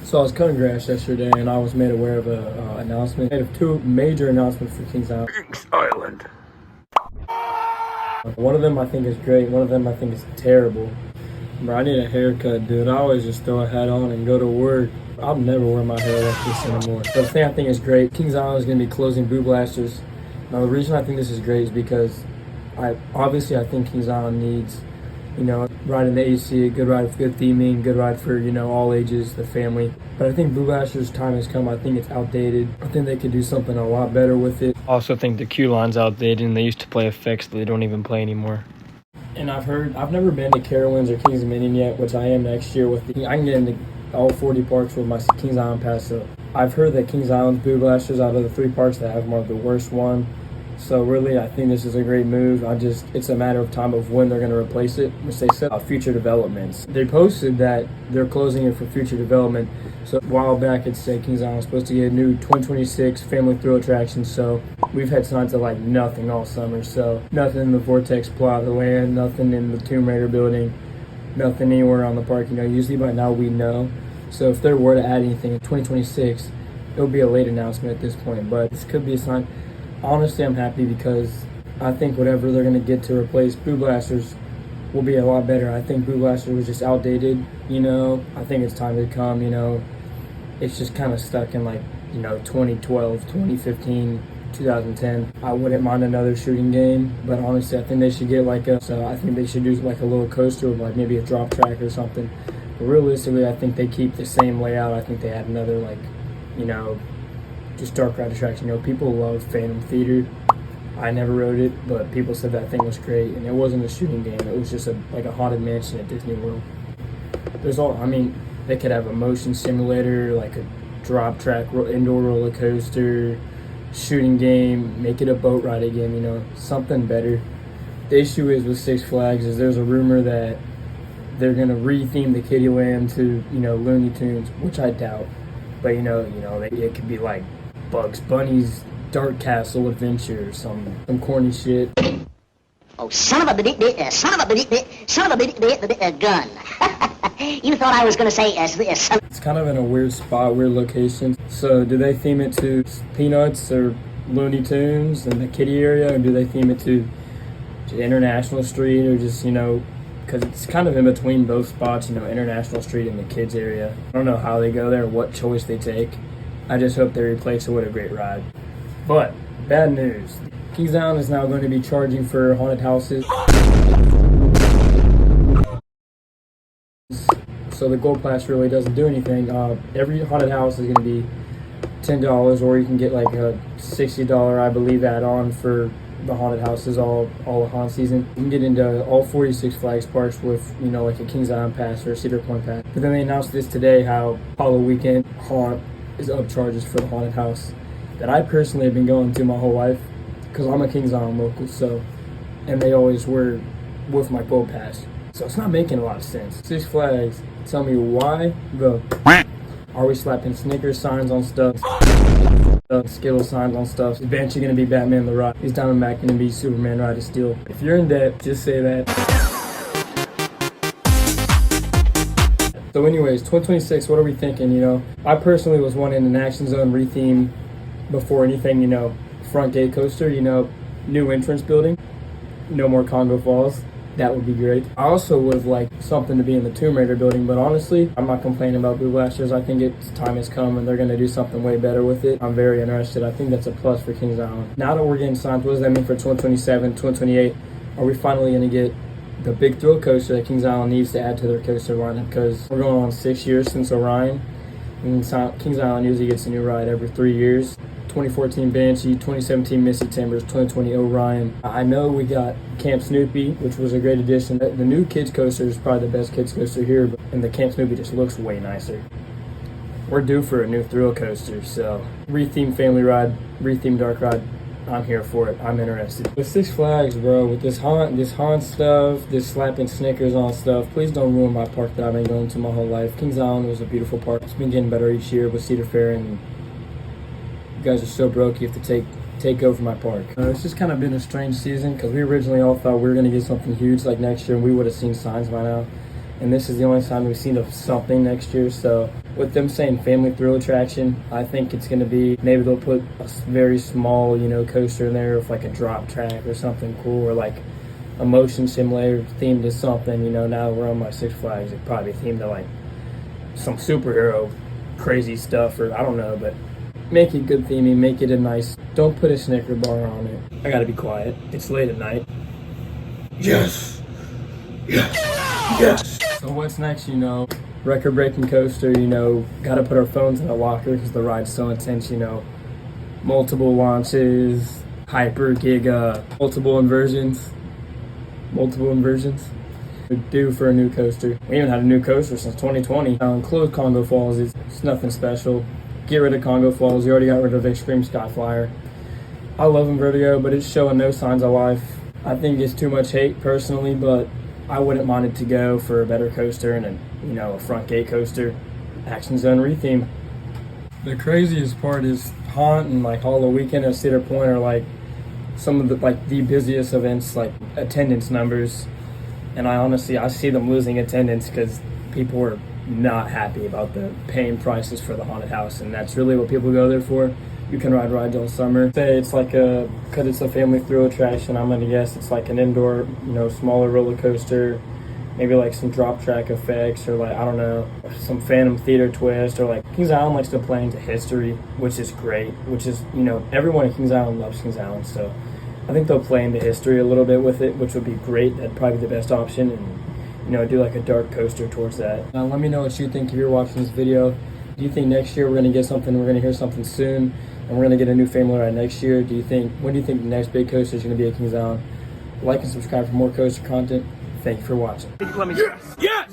So I was cutting grass yesterday, and I was made aware of a announcement. Made of two major announcements for Kings Island. Kings Island. One of them I think is great. One of them I think is terrible. Bro, I need a haircut, dude. I always just throw a hat on and go to work. I'll never wear my hair like this anymore. But the thing I think is great, Kings Island is going to be closing Boo Blasters. Now, the reason I think this is great is because I think Kings Island needs, ride in the AC, a good ride for good theming, good ride for, all ages, the family. But I think Boo Blasters' time has come. I think it's outdated. I think they could do something a lot better with it. I also think the queue line's outdated, and they used to play effects that they don't even play anymore. And I've never been to Carowinds or Kings Dominion yet, which I am next year I can get into all 40 parks with my Kings Island pass. So I've heard that Kings Island's Boo Blasters, out of the 3 parks that have them, are the worst one. So really, I think this is a great move. It's a matter of time of when they're going to replace it, which they said future developments. They posted that they're closing it for future development. So a while back, it said Kings Island was supposed to get a new 2026 family thrill attraction. So we've had signs of like nothing all summer. So nothing in the Vortex plot of the land, nothing in the Tomb Raider building, nothing anywhere on the park. Usually by now we know. So if there were to add anything in 2026, it'll be a late announcement at this point. But this could be a sign. Honestly, I'm happy because I think whatever they're going to get to replace Boo Blasters will be a lot better. I think Boo Blasters was just outdated, I think it's time to come, It's just kind of stuck in 2012, 2015, 2010. I wouldn't mind another shooting game, but honestly, I think they should get I think they should do like a little coaster with maybe a drop track or something. But realistically, I think they keep the same layout. I think they add another just dark ride attraction. People love Phantom Theater. I never rode it, but people said that thing was great, and it wasn't a shooting game. It was just a haunted mansion at Disney World. They could have a motion simulator, like a drop track, indoor roller coaster, shooting game, make it a boat riding game, something better. The issue is with Six Flags is there's a rumor that they're gonna re-theme the Kiddieland to, Looney Tunes, which I doubt. But it could be like Bugs Bunny's Dark Castle Adventure or some corny shit. Oh, son of a gun. You thought I was going to say son. It's kind of in a weird spot, weird location. So do they theme it to Peanuts or Looney Tunes in the kiddie area, or do they theme it to International Street, or just, because it's kind of in between both spots, International Street and the kids area. I don't know how they go there, what choice they take. I just hope they replace it with a great ride. But, bad news. Kings Island is now going to be charging for haunted houses. So the Gold Pass really doesn't do anything. Every haunted house is going to be $10, or you can get like a $60, I believe, add-on for the haunted houses all the haunt season. You can get into all 46 Flags parks with, like a Kings Island pass or a Cedar Point pass. But then they announced this today, how Halloween weekend haunt is up charges for the haunted house that I personally have been going to my whole life, because I'm a Kings Island local, and they always were with my Gold Pass. So it's not making a lot of sense. Six Flags, tell me why, bro. Are we slapping Snickers signs on stuff? Skittles signs on stuff? Is Banshee gonna be Batman the Rock? Is Diamondback gonna be Superman Ride of Steel? If you're in debt, just say that. So anyways, 2026, what are we thinking, I personally was wanting an Action Zone retheme before anything, front gate coaster, new entrance building, no more Congo Falls. That would be great. I also would have liked something to be in the Tomb Raider building, but honestly, I'm not complaining about Boo Blasters. I think its time has come and they're going to do something way better with it. I'm very interested. I think that's a plus for Kings Island. Now that we're getting signs, what does that mean for 2027, 2028? Are we finally going to get the big thrill coaster that Kings Island needs to add to their coaster lineup? Because we're going on 6 years since Orion, and Kings Island usually gets a new ride every 3 years. 2014 Banshee, 2017 Misty Timbers, 2020 Orion. I know we got Camp Snoopy, which was a great addition. The new kids coaster is probably the best kids coaster here, and the Camp Snoopy just looks way nicer. We're due for a new thrill coaster, so retheme family ride, retheme dark ride. I'm here for it. I'm interested. With Six Flags, bro, with this haunt stuff, this slapping Snickers on stuff, please don't ruin my park that I've been going to my whole life. Kings Island was a beautiful park. It's been getting better each year with Cedar Fair, and you guys are so broke, you have to take over my park. It's just kind of been a strange season, because we originally all thought we were going to get something huge next year, and we would have seen signs by now. And this is the only time we've seen of something next year, so with them saying family thrill attraction, I think it's going to be, maybe they'll put a very small, you know, coaster in there with like a drop track or something cool, or like a motion simulator themed to something. You know, now we're on my Six Flags, it'd probably be themed to like some superhero crazy stuff, or I don't know, but make it good theming, make it a nice, don't put a Snicker bar on it. I gotta be quiet, it's late at night. Yes! Yes! Yes! So what's next, you know? Record-breaking coaster, you know, gotta put our phones in a locker because the ride's so intense, you know. Multiple launches, hyper, giga, multiple inversions. We're due for a new coaster. We haven't had a new coaster since 2020. Close Congo Falls, it's nothing special. Get rid of Congo Falls, you already got rid of Extreme Skyflyer. I love Invertigo, but it's showing no signs of life. I think it's too much hate personally, but I wouldn't mind it to go for a better coaster and a front gate coaster. Action Zone retheme. The craziest part is Haunt and like Hollow Weekend at Cedar Point are like some of the busiest events, like attendance numbers. And I see them losing attendance because people are not happy about the paying prices for the haunted house, and that's really what people go there for. You can ride rides all summer. Say it's like because it's a family thrill attraction, I'm gonna guess it's like an indoor, you know, smaller roller coaster, maybe like some drop track effects, or like, I don't know, some Phantom Theater twist, or like Kings Island likes to play into history, which is great, which is, you know, everyone at Kings Island loves Kings Island, so I think they'll play into history a little bit with it, which would be great. That'd probably be the best option, and, you know, do like a dark coaster towards that. Let me know what you think if you're watching this video. Do you think next year we're gonna get something, we're gonna hear something soon, and we're gonna get a new family ride next year? When do you think the next big coaster is gonna be at Kings Island? Like and subscribe for more coaster content. Thank you for watching. Yes! Yes!